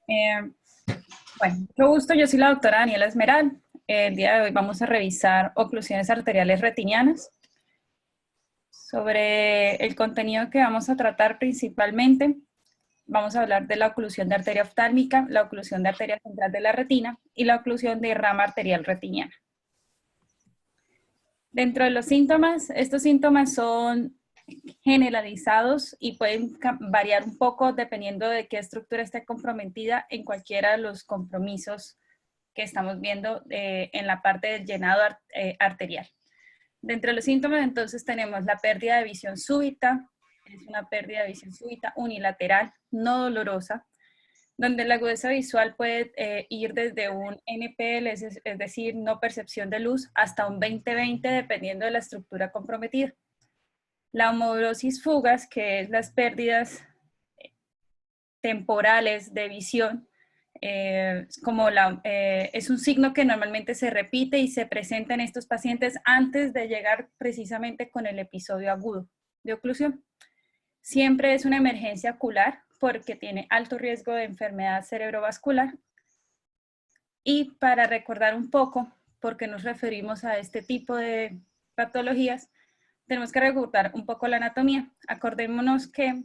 Eh, bueno, mucho gusto, yo soy la doctora Daniela Esmeral. El día de hoy vamos a revisar oclusiones arteriales retinianas. Sobre el contenido que vamos a tratar principalmente, vamos a hablar de la oclusión de arteria oftálmica, la oclusión de arteria central de la retina y la oclusión de rama arterial retiniana. Dentro de los síntomas, estos síntomas son generalizados y pueden variar un poco dependiendo de qué estructura esté comprometida en cualquiera de los compromisos que estamos viendo en la parte del llenado arterial. Dentro de los síntomas, entonces, tenemos la pérdida de visión súbita, es una pérdida de visión súbita unilateral, no dolorosa, donde la agudeza visual puede ir desde un NPL, es decir, no percepción de luz, hasta un 20/20, dependiendo de la estructura comprometida. La homoglosis fugas, que es las pérdidas temporales de visión, es un signo que normalmente se repite y se presenta en estos pacientes antes de llegar precisamente con el episodio agudo de oclusión. Siempre es una emergencia ocular porque tiene alto riesgo de enfermedad cerebrovascular. Y para recordar un poco por qué nos referimos a este tipo de patologías, tenemos que recordar un poco la anatomía. Acordémonos que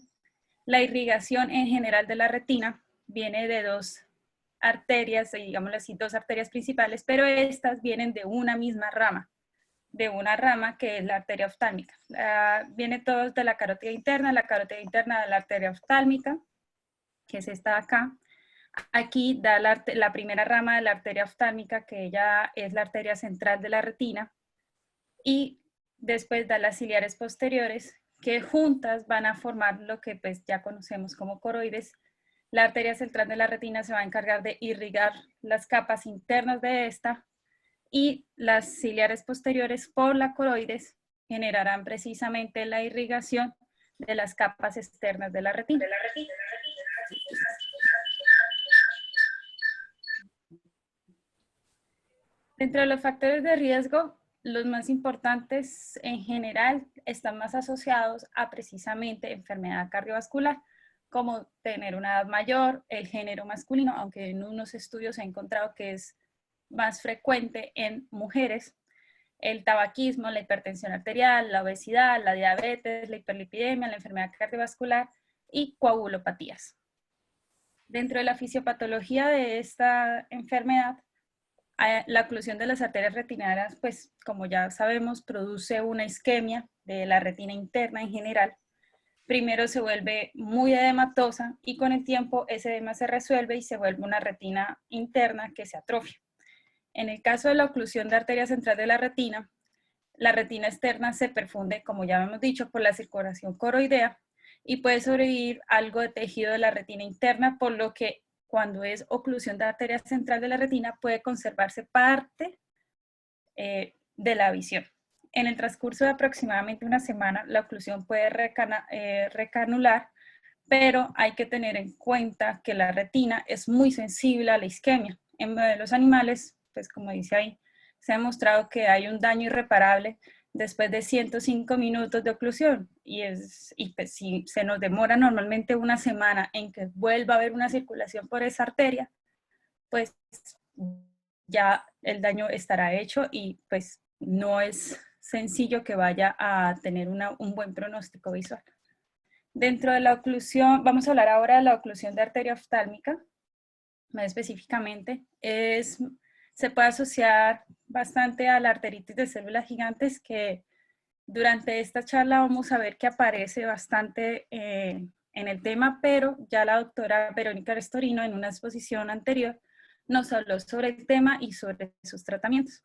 la irrigación en general de la retina viene de dos arterias, digámoslo así, dos arterias principales, pero estas vienen de una misma rama, de una rama que es la arteria oftálmica. Viene todo de la carótida interna de la arteria oftálmica, que es esta de acá. Aquí da la primera rama de la arteria oftálmica, que ya es la arteria central de la retina, y después da las ciliares posteriores, que juntas van a formar lo que pues ya conocemos como coroides. La arteria central de la retina se va a encargar de irrigar las capas internas de esta, y las ciliares posteriores por la coroides generarán precisamente la irrigación de las capas externas de la retina. Dentro de los factores de riesgo, los más importantes en general están más asociados a precisamente enfermedad cardiovascular, como tener una edad mayor, el género masculino, aunque en unos estudios se ha encontrado que es más frecuente en mujeres, el tabaquismo, la hipertensión arterial, la obesidad, la diabetes, la hiperlipidemia, la enfermedad cardiovascular y coagulopatías. Dentro de la fisiopatología de esta enfermedad, la oclusión de las arterias retinianas, pues como ya sabemos, produce una isquemia de la retina interna en general. Primero se vuelve muy edematosa y con el tiempo ese edema se resuelve y se vuelve una retina interna que se atrofia. En el caso de la oclusión de arteria central de la retina externa se perfunde, como ya hemos dicho, por la circulación coroidea y puede sobrevivir algo de tejido de la retina interna, por lo que cuando es oclusión de arteria central de la retina puede conservarse parte de la visión. En el transcurso de aproximadamente una semana, la oclusión puede recanular, pero hay que tener en cuenta que la retina es muy sensible a la isquemia. En modelos animales, pues como dice ahí, se ha demostrado que hay un daño irreparable después de 105 minutos de oclusión y pues, si se nos demora normalmente una semana en que vuelva a haber una circulación por esa arteria, pues ya el daño estará hecho y pues no es sencillo que vaya a tener un buen pronóstico visual. Dentro de la oclusión, vamos a hablar ahora de la oclusión de arteria oftálmica, más específicamente, se puede asociar bastante a la arteritis de células gigantes, que durante esta charla vamos a ver que aparece bastante en el tema, pero ya la doctora Verónica Restorino en una exposición anterior nos habló sobre el tema y sobre sus tratamientos.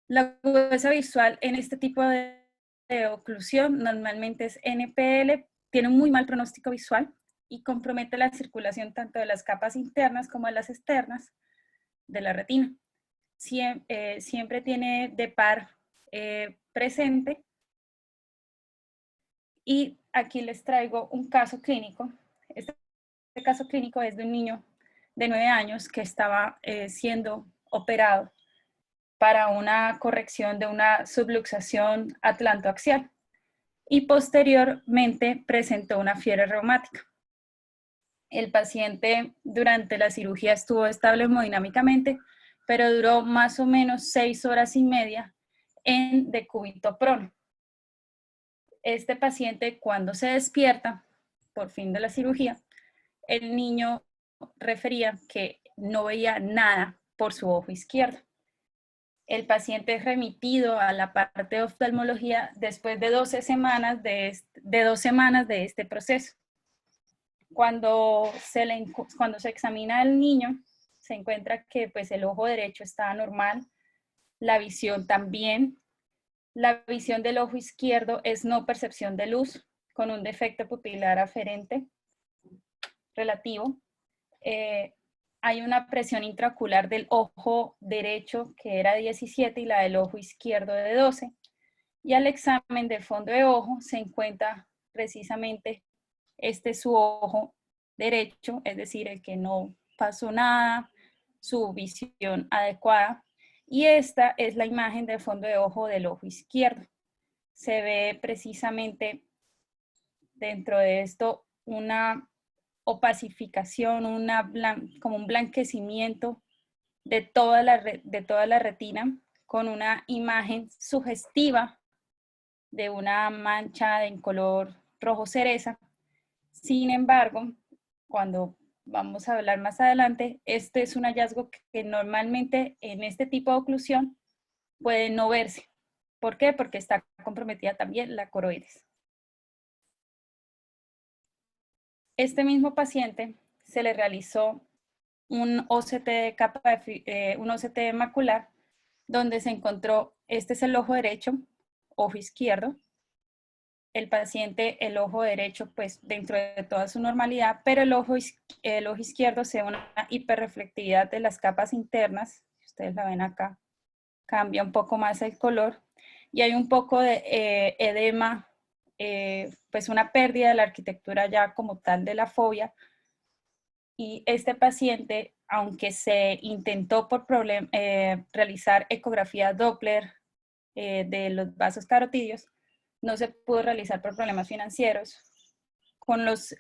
La agudeza visual en este tipo de oclusión normalmente es NPL, tiene un muy mal pronóstico visual y compromete la circulación tanto de las capas internas como de las externas de la retina. Siempre tiene de par presente, y aquí les traigo un caso clínico. Este caso clínico es de un niño de 9 años que estaba siendo operado para una corrección de una subluxación atlantoaxial y posteriormente presentó una fiebre reumática. El paciente durante la cirugía estuvo estable hemodinámicamente, pero duró más o menos 6 horas y media en decúbito prono. Este paciente, cuando se despierta, por fin de la cirugía, el niño refería que no veía nada por su ojo izquierdo. El paciente es remitido a la parte de oftalmología después de 12 semanas de este proceso. Cuando se examina al niño, se encuentra que pues, el ojo derecho está normal, la visión también. La visión del ojo izquierdo es no percepción de luz, con un defecto pupilar aferente relativo. Hay una presión intraocular del ojo derecho que era 17 y la del ojo izquierdo de 12. Y al examen de fondo de ojo se encuentra precisamente su ojo derecho, es decir, el que no pasó nada, su visión adecuada. Y esta es la imagen de fondo de ojo del ojo izquierdo. Se ve precisamente dentro de esto una opacificación, como un blanquecimiento de toda la retina, con una imagen sugestiva de una mancha en color rojo cereza. Sin embargo, cuando vamos a hablar más adelante, este es un hallazgo que normalmente en este tipo de oclusión puede no verse. ¿Por qué? Porque está comprometida también la coroides. Este mismo paciente se le realizó un OCT un OCT macular, donde se encontró, este es el ojo derecho, ojo izquierdo. El paciente, el ojo derecho, pues dentro de toda su normalidad, pero el ojo izquierdo se ve una hiperreflectividad de las capas internas, ustedes la ven acá, cambia un poco más el color, y hay un poco de edema, pues una pérdida de la arquitectura ya como tal de la fobia, y este paciente, aunque se intentó realizar ecografía Doppler de los vasos carotídeos, no se pudo realizar por problemas financieros. Con los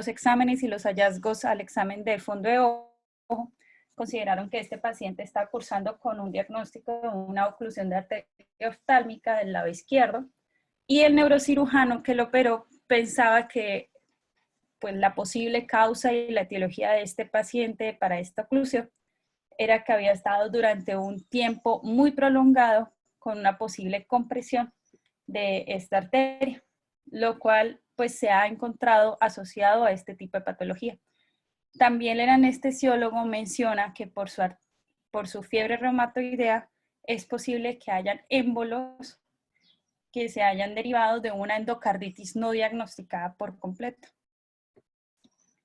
exámenes y los hallazgos al examen de fondo de ojo, consideraron que este paciente está cursando con un diagnóstico de una oclusión de arteria oftálmica del lado izquierdo, y el neurocirujano que lo operó pensaba que pues, la posible causa y la etiología de este paciente para esta oclusión era que había estado durante un tiempo muy prolongado con una posible compresión de esta arteria, lo cual pues se ha encontrado asociado a este tipo de patología. También el anestesiólogo menciona que por su fiebre reumatoidea es posible que hayan émbolos que se hayan derivado de una endocarditis no diagnosticada por completo.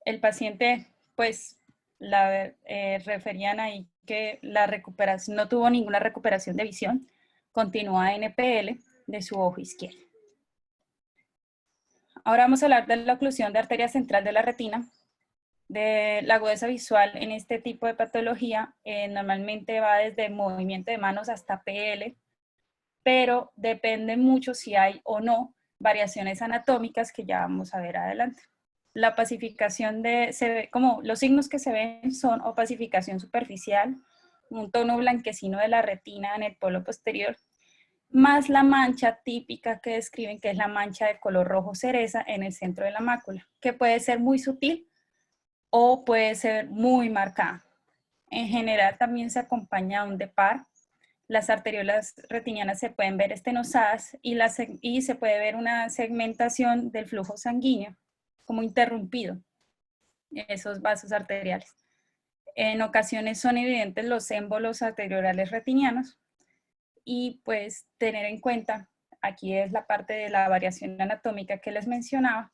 El paciente, pues, referían ahí que la recuperación, no tuvo ninguna recuperación de visión, continúa NPL de su ojo izquierdo. Ahora vamos a hablar de la oclusión de arteria central de la retina. De la agudeza visual en este tipo de patología normalmente va desde movimiento de manos hasta PL, pero depende mucho si hay o no variaciones anatómicas que ya vamos a ver adelante. La opacificación como los signos que se ven son opacificación superficial, un tono blanquecino de la retina en el polo posterior, más la mancha típica que describen, que es la mancha de color rojo cereza en el centro de la mácula, que puede ser muy sutil o puede ser muy marcada. En general también se acompaña de un depar. Las arteriolas retinianas se pueden ver estenosadas y se puede ver una segmentación del flujo sanguíneo, como interrumpido, esos vasos arteriales. En ocasiones son evidentes los émbolos arteriolales retinianos y pues tener en cuenta, aquí es la parte de la variación anatómica que les mencionaba,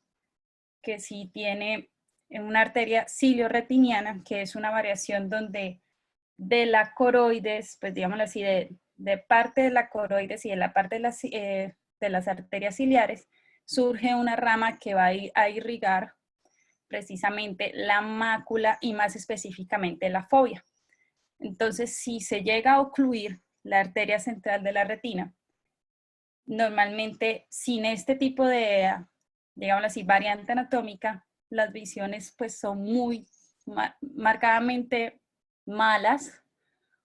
que si tiene una arteria cilio-retiniana, que es una variación donde de la coroides, pues digámoslo así, de parte de la coroides y de la parte de las arterias ciliares, surge una rama que va a irrigar precisamente la mácula y más específicamente la fovea. Entonces, si se llega a ocluir la arteria central de la retina, normalmente sin este tipo de, digámoslo así, variante anatómica, las visiones pues son muy marcadamente malas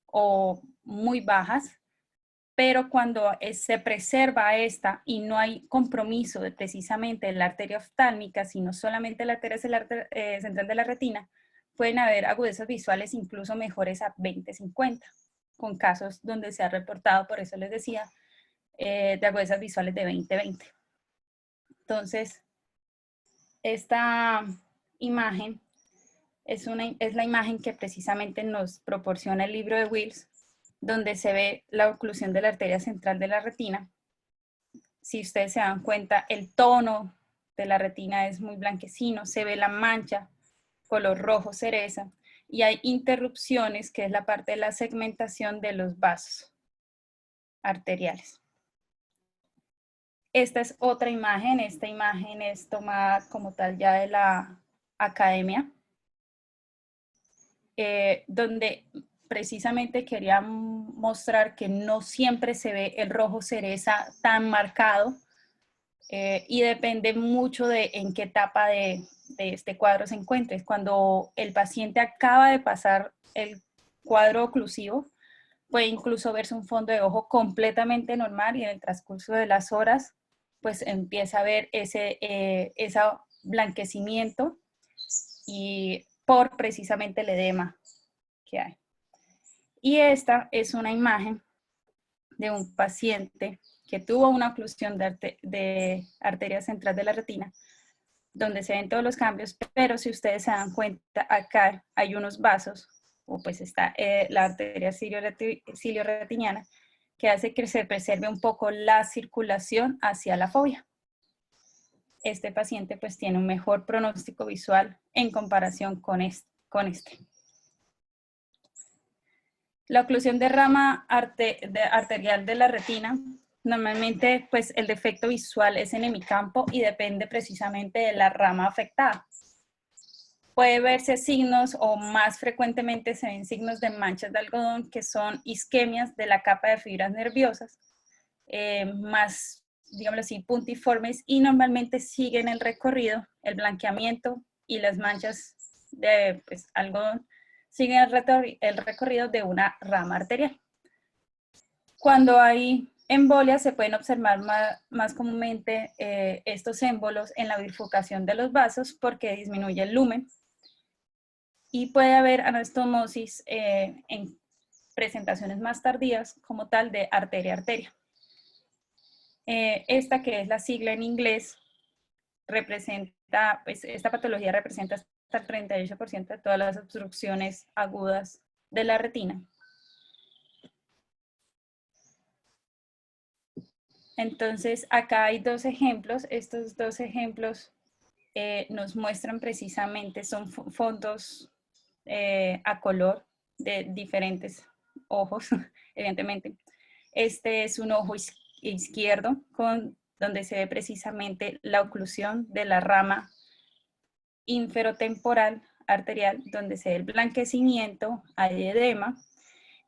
o muy bajas, pero cuando se preserva esta y no hay compromiso de precisamente la arteria oftálmica, sino solamente la arteria central de la retina, pueden haber agudezas visuales incluso mejores a 20-50, con casos donde se ha reportado, por eso les decía, de agudezas visuales de 20-20. Entonces, esta imagen es la imagen que precisamente nos proporciona el libro de Wills, donde se ve la oclusión de la arteria central de la retina. Si ustedes se dan cuenta, el tono de la retina es muy blanquecino, se ve la mancha, color rojo cereza, y hay interrupciones, que es la parte de la segmentación de los vasos arteriales. Esta es otra imagen, esta imagen es tomada como tal ya de la academia, donde precisamente quería mostrar que no siempre se ve el rojo cereza tan marcado, y depende mucho de en qué etapa de este cuadro se encuentre. Cuando el paciente acaba de pasar el cuadro oclusivo, puede incluso verse un fondo de ojo completamente normal, y en el transcurso de las horas pues empieza a ver ese blanquecimiento, y por precisamente el edema que hay. Y esta es una imagen de un paciente que tuvo una oclusión de arteria central de la retina, donde se ven todos los cambios, pero si ustedes se dan cuenta, acá hay unos vasos, o pues está la arteria cilioretiniana, que hace que se preserve un poco la circulación hacia la fovea. Este paciente pues tiene un mejor pronóstico visual en comparación con este. La oclusión de rama arterial de la retina, normalmente pues el defecto visual es en hemicampo y depende precisamente de la rama afectada. Puede verse signos, o más frecuentemente se ven signos de manchas de algodón, que son isquemias de la capa de fibras nerviosas, más, digámoslo así, puntiformes, y normalmente siguen el recorrido, el blanqueamiento y las manchas de pues, algodón, siguen el recorrido de una rama arterial. Cuando hay embolias, se pueden observar más comúnmente estos émbolos en la bifurcación de los vasos, porque disminuye el lumen, y puede haber anastomosis en presentaciones más tardías, como tal de arteria-arteria. Esta, que es la sigla en inglés, representa, pues esta patología representa hasta el 38% de todas las obstrucciones agudas de la retina. Entonces, acá hay dos ejemplos. Estos dos ejemplos nos muestran precisamente, son fondos a color de diferentes ojos, evidentemente. Este es un ojo izquierdo, donde se ve precisamente la oclusión de la rama inferotemporal arterial, donde se ve el blanquecimiento, hay edema,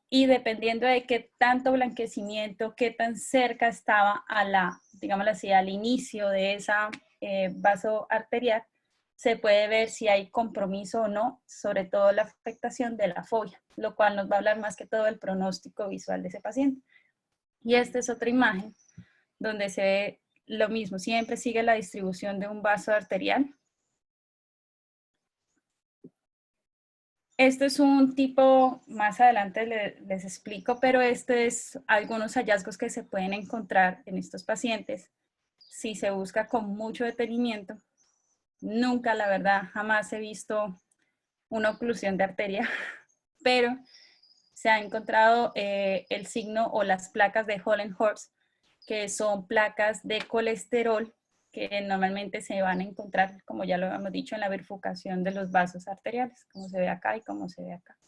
y dependiendo de qué tanto blanquecimiento, qué tan cerca estaba digámoslo así, al inicio de esa vaso arterial, se puede ver si hay compromiso o no, sobre todo la afectación de la fovea, lo cual nos va a hablar más que todo del pronóstico visual de ese paciente. Y esta es otra imagen donde se ve lo mismo, siempre sigue la distribución de un vaso arterial. Este es un tipo, más adelante les explico, pero este es algunos hallazgos que se pueden encontrar en estos pacientes si se busca con mucho detenimiento. Nunca, la verdad, jamás he visto una oclusión de arteria, pero se ha encontrado el signo o las placas de Hollenhorst, que son placas de colesterol que normalmente se van a encontrar, como ya lo hemos dicho, en la bifurcación de los vasos arteriales, como se ve acá y como se ve acá.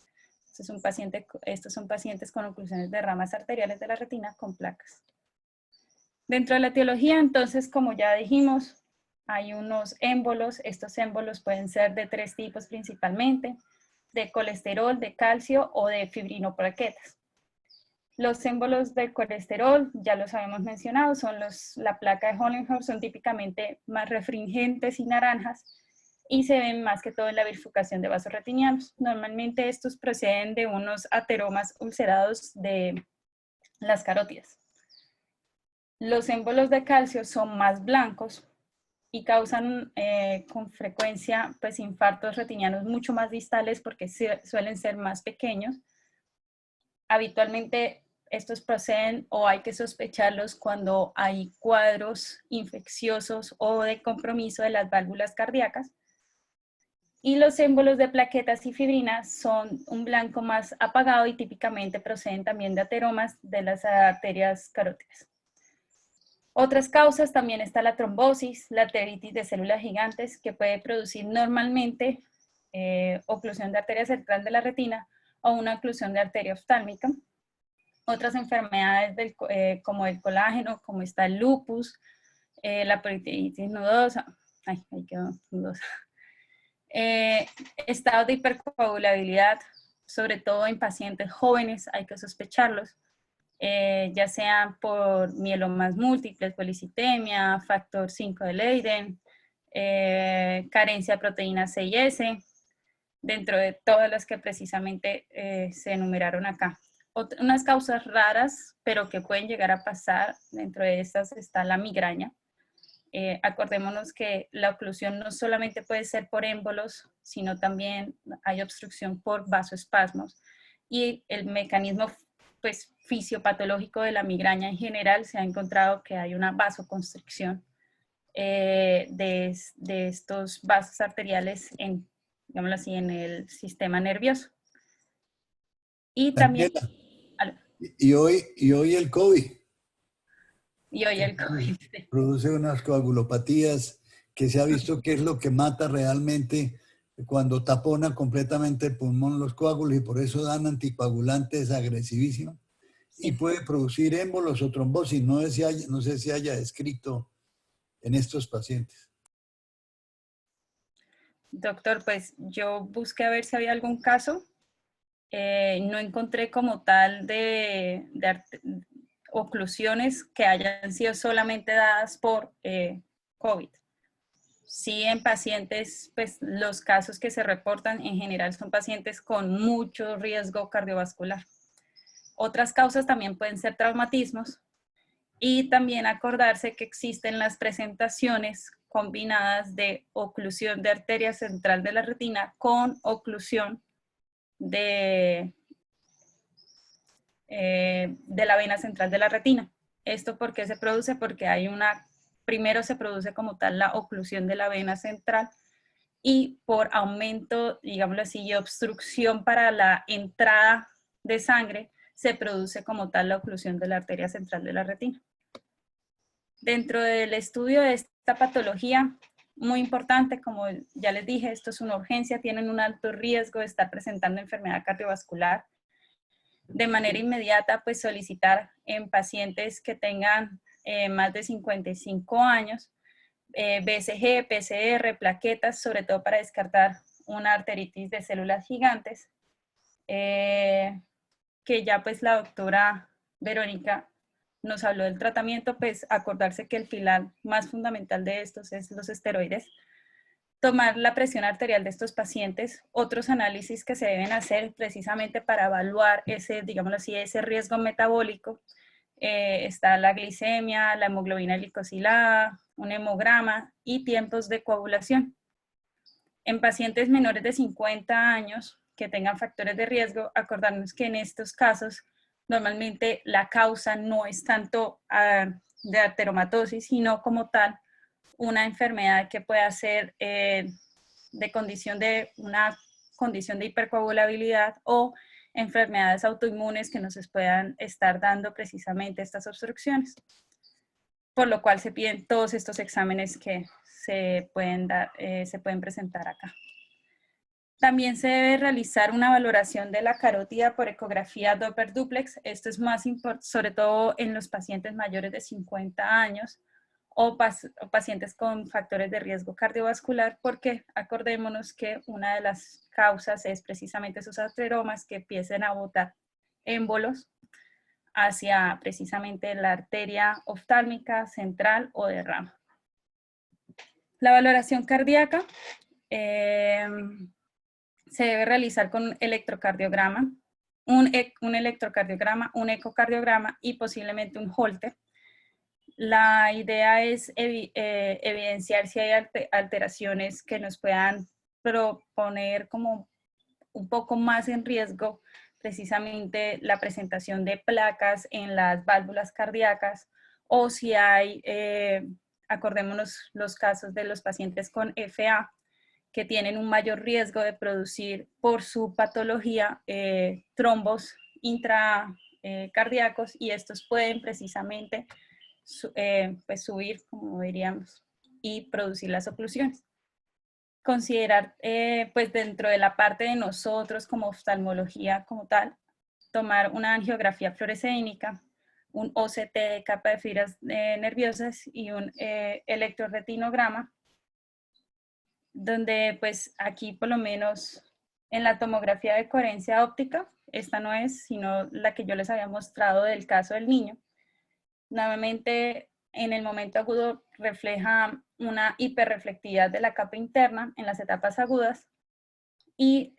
Estos son pacientes con oclusiones de ramas arteriales de la retina con placas. Dentro de la etiología, entonces, como ya dijimos, hay unos émbolos. Estos émbolos pueden ser de tres tipos principalmente: de colesterol, de calcio o de fibrinoplaquetas. Los émbolos de colesterol, ya los habíamos mencionado, son la placa de Hollenhorst, son típicamente más refringentes y naranjas. y se ven más que todo en la bifurcación de vasos retinianos. Normalmente estos proceden de unos ateromas ulcerados de las carótidas. Los émbolos de calcio son más blancos y causan con frecuencia pues, infartos retinianos mucho más distales porque suelen ser más pequeños. Habitualmente estos proceden o hay que sospecharlos cuando hay cuadros infecciosos o de compromiso de las válvulas cardíacas. Y los émbolos de plaquetas y fibrinas son un blanco más apagado y típicamente proceden también de ateromas de las arterias carótidas. Otras causas también está la trombosis, la arteritis de células gigantes, que puede producir normalmente oclusión de arteria central de la retina o una oclusión de arteria oftálmica. Otras enfermedades como el colágeno, como está el lupus, la poliomielitis nodosa, ahí quedó nudosa. Estados de hipercoagulabilidad, sobre todo en pacientes jóvenes, hay que sospecharlos, ya sean por mielomas múltiples, policitemia, factor 5 de Leiden, carencia de proteína C y S, dentro de todas las que precisamente se enumeraron acá. Unas causas raras, pero que pueden llegar a pasar, dentro de estas está la migraña. Acordémonos que la oclusión no solamente puede ser por émbolos, sino también hay obstrucción por vasoespasmos. Y el mecanismo pues, fisiopatológico de la migraña en general se ha encontrado que hay una vasoconstricción de estos vasos arteriales en, digámoslo así, en el sistema nervioso. Y también... Daniela, y hoy el COVID Y hoy el COVID. produce unas coagulopatías que se ha visto que es lo que mata realmente cuando tapona completamente el pulmón los coágulos y por eso dan anticoagulantes agresivísimos y Sí. puede producir émbolos o trombosis. No sé si haya escrito en estos pacientes. Doctor, pues yo busqué a ver si había algún caso. No encontré como tal de oclusiones que hayan sido solamente dadas por COVID. Sí, en pacientes, pues los casos que se reportan en general son pacientes con mucho riesgo cardiovascular. Otras causas también pueden ser traumatismos y también acordarse que existen las presentaciones combinadas de oclusión de arteria central de la retina con oclusión de la vena central de la retina. ¿Esto por qué se produce? Porque hay primero se produce como tal la oclusión de la vena central y por aumento, digámoslo así, y obstrucción para la entrada de sangre, se produce como tal la oclusión de la arteria central de la retina. Dentro del estudio de esta patología, muy importante, como ya les dije, esto es una urgencia, tienen un alto riesgo de estar presentando enfermedad cardiovascular. De manera inmediata, pues solicitar en pacientes que tengan más de 55 años, BCG, PCR, plaquetas, sobre todo para descartar una arteritis de células gigantes, que ya pues la doctora Verónica nos habló del tratamiento, pues acordarse que el pilar más fundamental de estos es los esteroides. Tomar la presión arterial de estos pacientes, otros análisis que se deben hacer precisamente para evaluar ese, digámoslo así, ese riesgo metabólico. Está la glicemia, la hemoglobina glicosilada, un hemograma y tiempos de coagulación. En pacientes menores de 50 años que tengan factores de riesgo, acordarnos que en estos casos normalmente la causa no es tanto de ateromatosis, sino como tal una enfermedad que pueda ser una condición de hipercoagulabilidad o enfermedades autoinmunes que nos puedan estar dando precisamente estas obstrucciones. Por lo cual se piden todos estos exámenes que se pueden presentar acá. También se debe realizar una valoración de la carótida por ecografía Doppler duplex. Esto es más importante, sobre todo en los pacientes mayores de 50 años o pacientes con factores de riesgo cardiovascular, porque acordémonos que una de las causas es precisamente esos ateromas que empiecen a botar émbolos hacia precisamente la arteria oftálmica central o de rama. La valoración cardíaca se debe realizar con un electrocardiograma, un electrocardiograma, un ecocardiograma y posiblemente un Holter. La idea es evidenciar si hay alteraciones que nos puedan proponer como un poco más en riesgo precisamente la presentación de placas en las válvulas cardíacas, o si hay, acordémonos los casos de los pacientes con FA, que tienen un mayor riesgo de producir por su patología trombos intracardíacos, y estos pueden precisamente pues subir, como diríamos, y producir las oclusiones. Considerar, pues dentro de la parte de nosotros como oftalmología como tal, tomar una angiografía fluorescénica, un OCT de capa de fibras nerviosas y un electroretinograma, donde pues aquí por lo menos en la tomografía de coherencia óptica, esta no es, sino la que yo les había mostrado del caso del niño. Nuevamente, en el momento agudo refleja una hiperreflectividad de la capa interna en las etapas agudas, y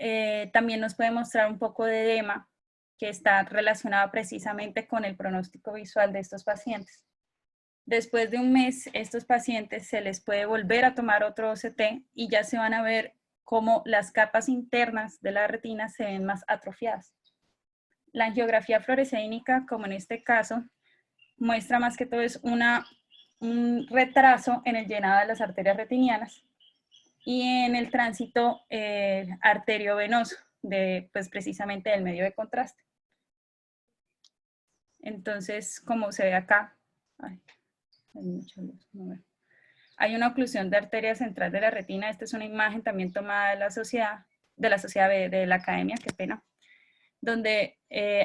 también nos puede mostrar un poco de edema que está relacionado precisamente con el pronóstico visual de estos pacientes. Después de un mes, estos pacientes se les puede volver a tomar otro OCT y ya se van a ver cómo las capas internas de la retina se ven más atrofiadas. La angiografía fluorescénica, como en este caso, muestra más que todo es un retraso en el llenado de las arterias retinianas y en el tránsito arteriovenoso, pues precisamente del medio de contraste. Entonces, como se ve acá, hay una oclusión de arteria central de la retina. Esta es una imagen también tomada de la sociedad de la academia, qué pena, donde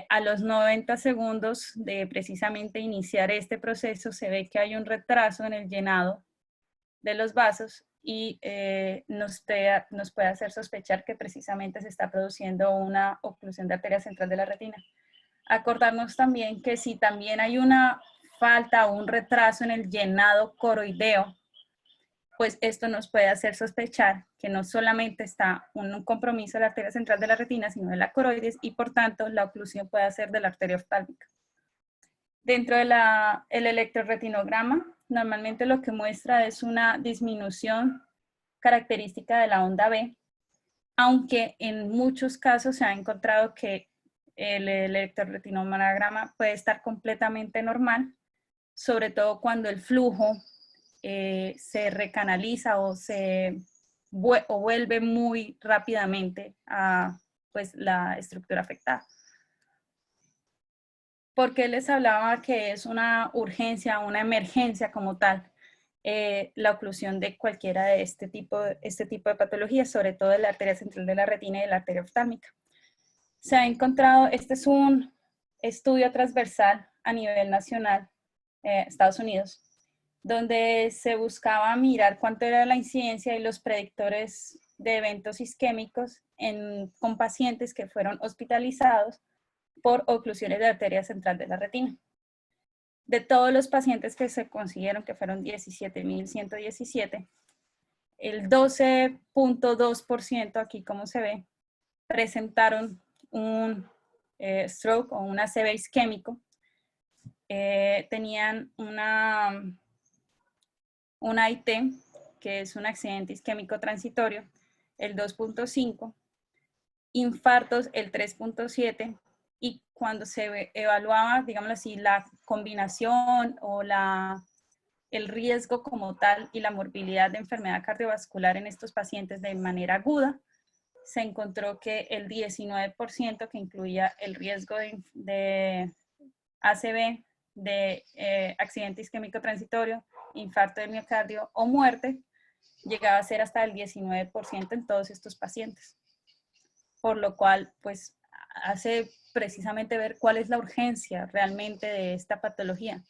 a los 90 segundos de precisamente iniciar este proceso se ve que hay un retraso en el llenado de los vasos y nos puede hacer sospechar que precisamente se está produciendo una oclusión de arteria central de la retina. Acordarnos también que si también hay una falta o un retraso en el llenado coroideo, pues esto nos puede hacer sospechar que no solamente está un compromiso de la arteria central de la retina, sino de la coroides, y por tanto la oclusión puede ser de la arteria oftálmica. Dentro del electroretinograma, normalmente lo que muestra es una disminución característica de la onda B, aunque en muchos casos se ha encontrado que el electroretinograma puede estar completamente normal, sobre todo cuando el flujo se recanaliza o vuelve muy rápidamente a pues, la estructura afectada. ¿Por qué les hablaba que es una urgencia, una emergencia como tal, la oclusión de cualquiera de este tipo de patologías, sobre todo de la arteria central de la retina y de la arteria oftálmica? Se ha encontrado, este es un estudio transversal a nivel nacional, Estados Unidos, donde se buscaba mirar cuánto era la incidencia y los predictores de eventos isquémicos con pacientes que fueron hospitalizados por oclusiones de arteria central de la retina. De todos los pacientes que se consiguieron, que fueron 17.117, el 12.2%, aquí como se ve, presentaron un stroke o un ACV isquémico. Tenían una IT, que es un accidente isquémico transitorio, el 2.5, infartos el 3.7, y cuando se evaluaba, digámoslo así, la combinación o el riesgo como tal y la morbilidad de enfermedad cardiovascular en estos pacientes de manera aguda, se encontró que el 19%, que incluía el riesgo de ACV, de accidente isquémico transitorio, infarto del miocardio o muerte, llegaba a ser hasta el 19% en todos estos pacientes. Por lo cual, pues, hace precisamente ver cuál es la urgencia realmente de esta patología.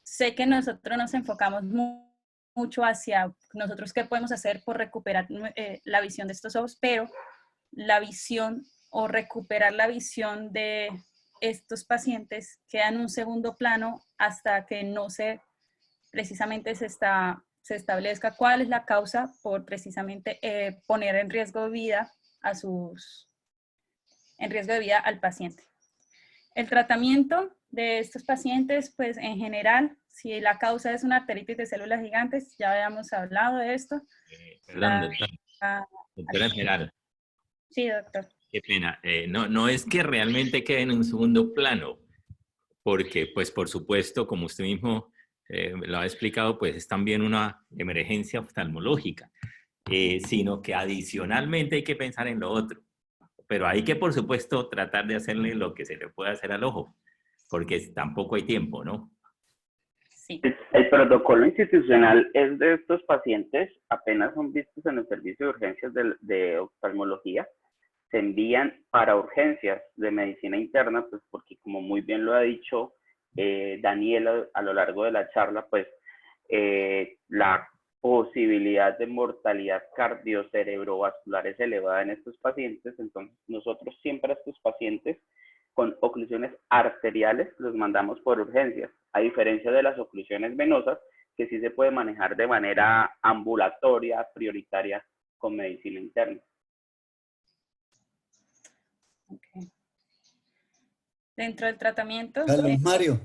Sé que nosotros nos enfocamos mucho hacia nosotros qué podemos hacer por recuperar la visión de estos ojos, pero la visión o recuperar la visión de estos pacientes queda en un segundo plano hasta que no precisamente se está se establezca cuál es la causa por precisamente poner en riesgo de vida al paciente. El tratamiento de estos pacientes, pues en general, si la causa es una arteritis de células gigantes, ya habíamos hablado de esto. Perdón, doctora en general. Sí, doctor. Qué pena. No es que realmente quede en un segundo plano, porque, pues, por supuesto, como usted mismo lo ha explicado, pues es también una emergencia oftalmológica, sino que adicionalmente hay que pensar en lo otro. Pero hay que, por supuesto, tratar de hacerle lo que se le puede hacer al ojo, porque tampoco hay tiempo, ¿no? Sí. El protocolo institucional es de estos pacientes, apenas son vistos en el servicio de urgencias de oftalmología, se envían para urgencias de medicina interna, pues porque como muy bien lo ha dicho Daniela a lo largo de la charla, pues la posibilidad de mortalidad cardiocerebrovascular es elevada en estos pacientes. Entonces nosotros siempre a estos pacientes con oclusiones arteriales los mandamos por urgencias, a diferencia de las oclusiones venosas, que sí se puede manejar de manera ambulatoria, prioritaria, con medicina interna. Okay. Dentro del tratamiento... Carlos Mario,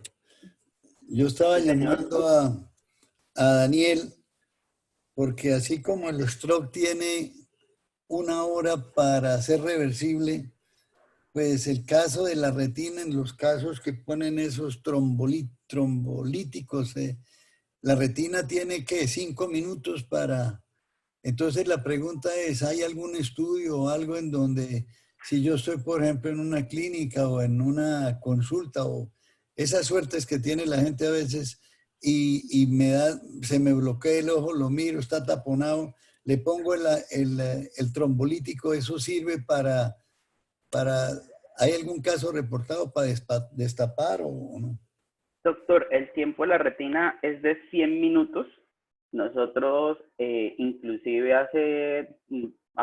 yo estaba llamando a Daniel porque así como el stroke tiene 1 hora para ser reversible, pues el caso de la retina, en los casos que ponen esos trombolíticos, la retina tiene que 5 minutos para... Entonces la pregunta es, ¿hay algún estudio o algo en donde si yo estoy, por ejemplo, en una clínica o en una consulta o esas suertes que tiene la gente a veces y se me bloquea el ojo, lo miro, está taponado, le pongo el trombolítico, ¿eso sirve para... ¿Hay algún caso reportado para destapar o no? Doctor, el tiempo de la retina es de 100 minutos. Nosotros, inclusive a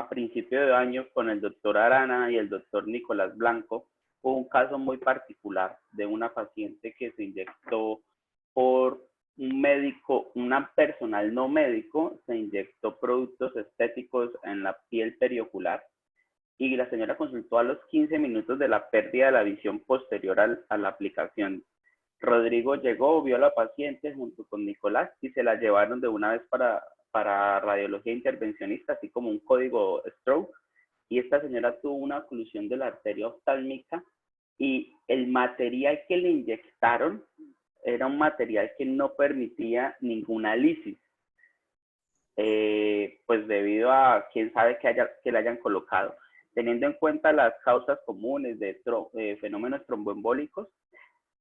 principio de año, con el doctor Arana y el doctor Nicolás Blanco, hubo un caso muy particular de una paciente que se inyectó por un médico, una personal no médico, se inyectó productos estéticos en la piel periocular y la señora consultó a los 15 minutos de la pérdida de la visión posterior a la aplicación. Rodrigo llegó, vio a la paciente junto con Nicolás y se la llevaron de una vez para radiología intervencionista, así como un código stroke. Y esta señora tuvo una oclusión de la arteria oftálmica y el material que le inyectaron era un material que no permitía ninguna lisis. Pues debido a quién sabe que le hayan colocado. Teniendo en cuenta las causas comunes de fenómenos tromboembólicos,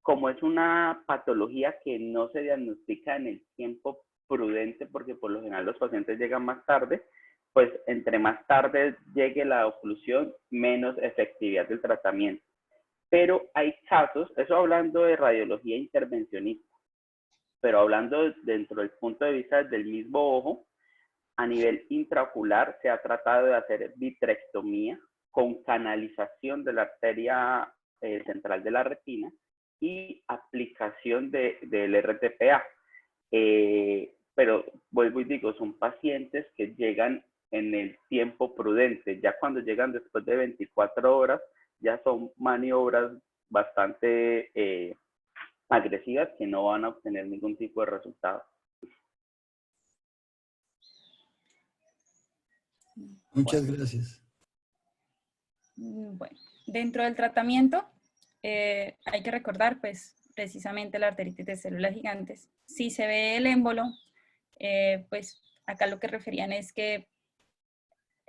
como es una patología que no se diagnostica en el tiempo prudente, porque por lo general los pacientes llegan más tarde, pues entre más tarde llegue la oclusión, menos efectividad del tratamiento. Pero hay casos, eso hablando de radiología intervencionista, pero hablando dentro del punto de vista del mismo ojo, a nivel intraocular se ha tratado de hacer vitrectomía con canalización de la arteria central de la retina y aplicación del RTPA. Pero vuelvo y digo, son pacientes que llegan en el tiempo prudente. Ya cuando llegan después de 24 horas, ya son maniobras bastante agresivas que no van a obtener ningún tipo de resultado. Muchas gracias. Bueno, dentro del tratamiento hay que recordar, pues, precisamente la arteritis de células gigantes. Si se ve el émbolo, pues acá lo que referían es que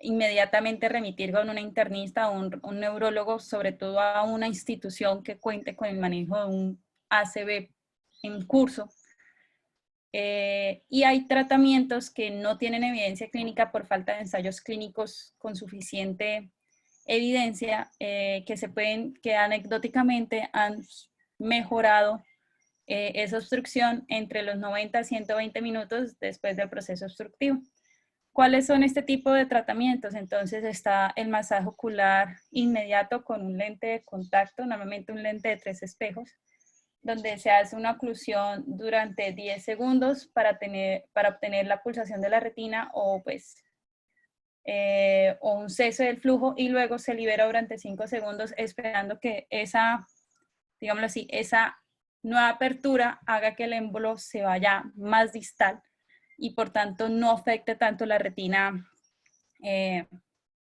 inmediatamente remitir con una internista o un neurólogo, sobre todo a una institución que cuente con el manejo de un ACV en curso. Y hay tratamientos que no tienen evidencia clínica por falta de ensayos clínicos con suficiente evidencia, que anecdóticamente han mejorado esa obstrucción entre los 90 a 120 minutos después del proceso obstructivo. ¿Cuáles son este tipo de tratamientos? Entonces está el masaje ocular inmediato con un lente de contacto, normalmente un lente de 3 espejos, donde se hace una oclusión durante 10 segundos para obtener la pulsación de la retina o un cese del flujo, y luego se libera durante 5 segundos esperando que esa, digámoslo así, esa nueva apertura haga que el émbolo se vaya más distal y por tanto no afecte tanto la retina,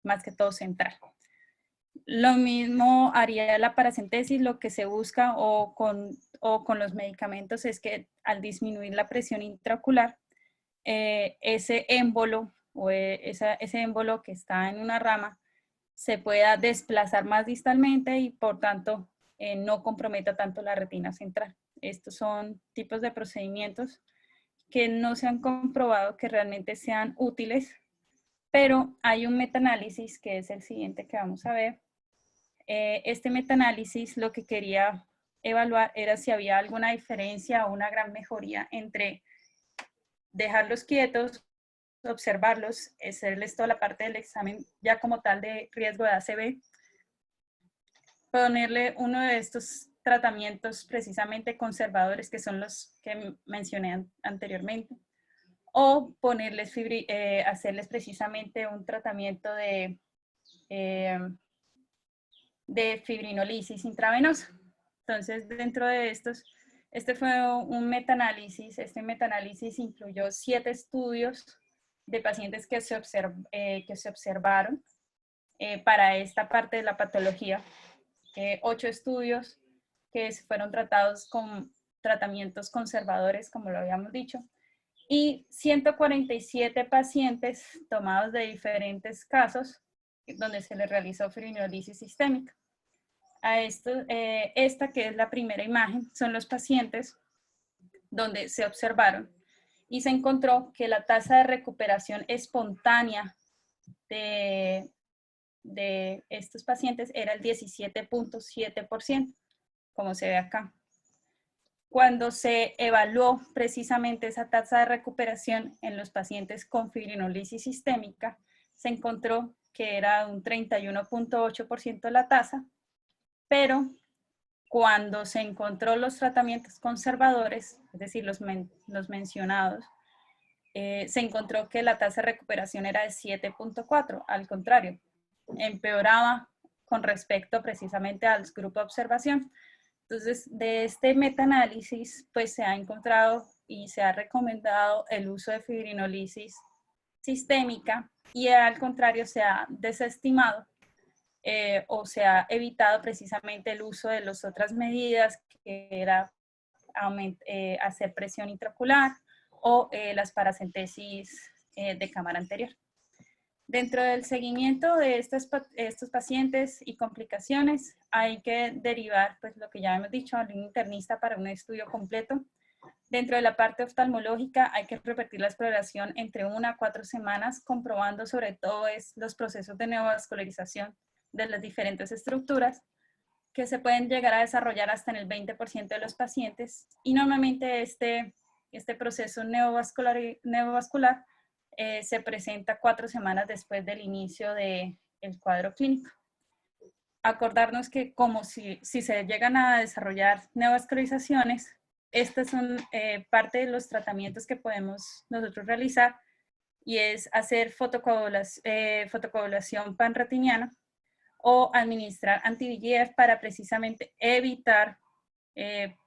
más que todo central. Lo mismo haría la paracentesis. Lo que se busca o con los medicamentos es que al disminuir la presión intraocular, ese émbolo ese émbolo que está en una rama se pueda desplazar más distalmente y por tanto no comprometa tanto la retina central. Estos son tipos de procedimientos que no se han comprobado que realmente sean útiles, pero hay un metaanálisis que es el siguiente que vamos a ver. Este metaanálisis lo que quería evaluar era si había alguna diferencia o una gran mejoría entre dejarlos quietos, observarlos, hacerles toda la parte del examen ya como tal de riesgo de ACV, ponerle uno de estos tratamientos precisamente conservadores que son los que mencioné anteriormente, o ponerles hacerles precisamente un tratamiento de fibrinolisis intravenosa. Entonces, dentro de estos, este fue un metaanálisis. Este metaanálisis incluyó 7 estudios de pacientes que se observaron para esta parte de la patología. 8 estudios que fueron tratados con tratamientos conservadores, como lo habíamos dicho, y 147 pacientes tomados de diferentes casos donde se les realizó fibrinolisis sistémica. Esta que es la primera imagen son los pacientes donde se observaron y se encontró que la tasa de recuperación espontánea de estos pacientes era el 17.7%, como se ve acá. Cuando se evaluó precisamente esa tasa de recuperación en los pacientes con fibrinolisis sistémica, se encontró que era un 31.8% la tasa, pero cuando se encontró los tratamientos conservadores, es decir, los mencionados, se encontró que la tasa de recuperación era de 7.4, al contrario, empeoraba con respecto precisamente al grupo de observación. Entonces, de este metaanálisis, pues se ha encontrado y se ha recomendado el uso de fibrinolisis sistémica y al contrario se ha desestimado o se ha evitado precisamente el uso de las otras medidas, que era hacer presión intraocular o las paracentesis de cámara anterior. Dentro del seguimiento de estos pacientes y complicaciones, hay que derivar, pues lo que ya hemos dicho, a un internista para un estudio completo. Dentro de la parte oftalmológica, hay que repetir la exploración entre 1 a 4 semanas, comprobando sobre todo los procesos de neovascularización de las diferentes estructuras, que se pueden llegar a desarrollar hasta en el 20% de los pacientes. Y normalmente este proceso neovascular se presenta 4 semanas después del inicio del cuadro clínico. Acordarnos que como si se llegan a desarrollar neovascularizaciones, estas son parte de los tratamientos que podemos nosotros realizar, y es hacer fotocoagulación panretiniana o administrar anti-VEGF para precisamente evitar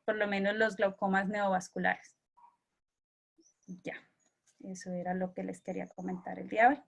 por lo menos los glaucomas neovasculares. Ya, eso era lo que les quería comentar el día de hoy.